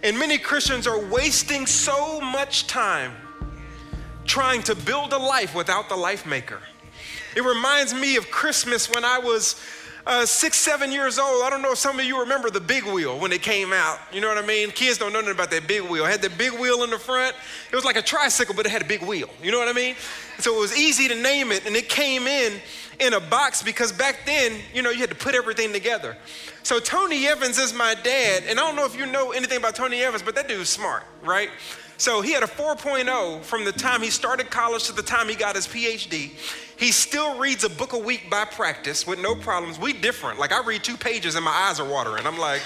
And many Christians are wasting so much time trying to build a life without the life maker. It reminds me of Christmas when I was 6, 7 years old. I don't know if some of you remember the big wheel when it came out. You know what I mean? Kids don't know nothing about that big wheel. It had the big wheel in the front. It was like a tricycle, but it had a big wheel. You know what I mean? So it was easy to name it, and it came in a box because back then, you had to put everything together. So Tony Evans is my dad, and I don't know if you know anything about Tony Evans, but that dude's smart, right? So he had a 4.0 from the time he started college to the time he got his PhD. He still reads a book a week by practice with no problems. We different. Like, I read 2 pages and my eyes are watering. I'm like,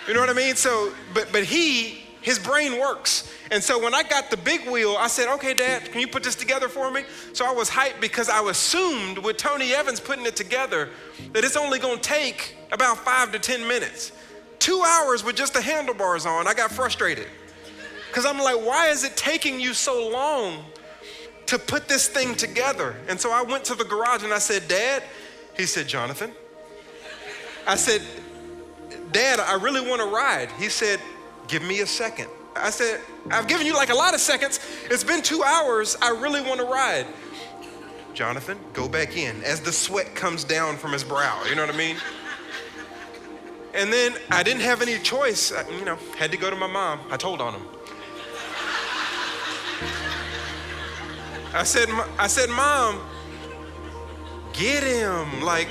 you know what I mean? So, but his brain works. And so when I got the big wheel, I said, okay, Dad, can you put this together for me? So I was hyped because I assumed with Tony Evans putting it together that it's only gonna take about 5 to 10 minutes. 2 hours with just the handlebars on, I got frustrated. Because I'm like, why is it taking you so long to put this thing together? And so I went to the garage and I said, Dad, he said, Jonathan. I said, Dad, I really want to ride. He said, give me a second. I said, I've given you like a lot of seconds. It's been 2 hours. I really want to ride. Jonathan, go back in as the sweat comes down from his brow. You know what I mean? And then I didn't have any choice. Had to go to my mom. I told on him. I said, Mom, get him. Like,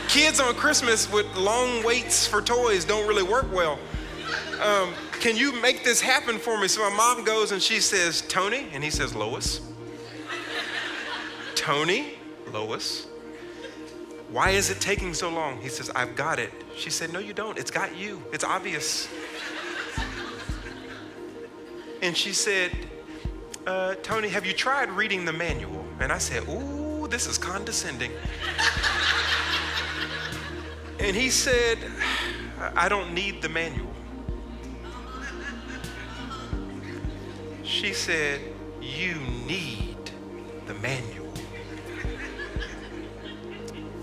kids on Christmas with long waits for toys don't really work well. Can you make this happen for me? So my mom goes and she says, Tony, and he says, Lois. Tony, Lois, why is it taking so long? He says, I've got it. She said, no, you don't. It's got you. It's obvious. And she said, Tony, have you tried reading the manual? And I said, ooh, this is condescending. And he said, I don't need the manual. She said, you need the manual.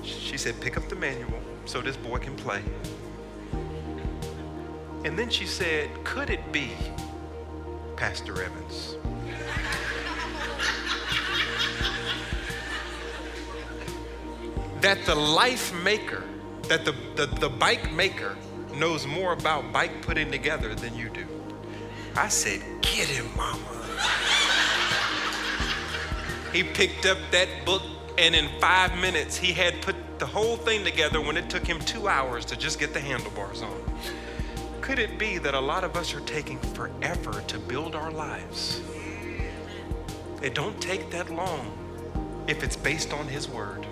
She said, pick up the manual so this boy can play. And then she said, could it be, Pastor Evans, that the life maker, that the bike maker knows more about bike putting together than you do? I said, get him, Mama. He picked up that book, and in 5 minutes, he had put the whole thing together when it took him 2 hours to just get the handlebars on. Could it be that a lot of us are taking forever to build our lives? It don't take that long if it's based on His word.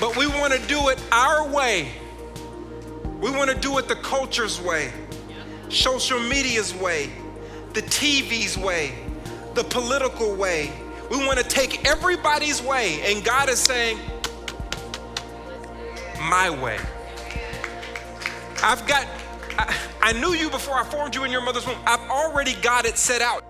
But we want to do it our way. We want to do it the culture's way, social media's way, the TV's way, the political way. We want to take everybody's way, and God is saying, my way. I knew you before I formed you in your mother's womb. I've already got it set out.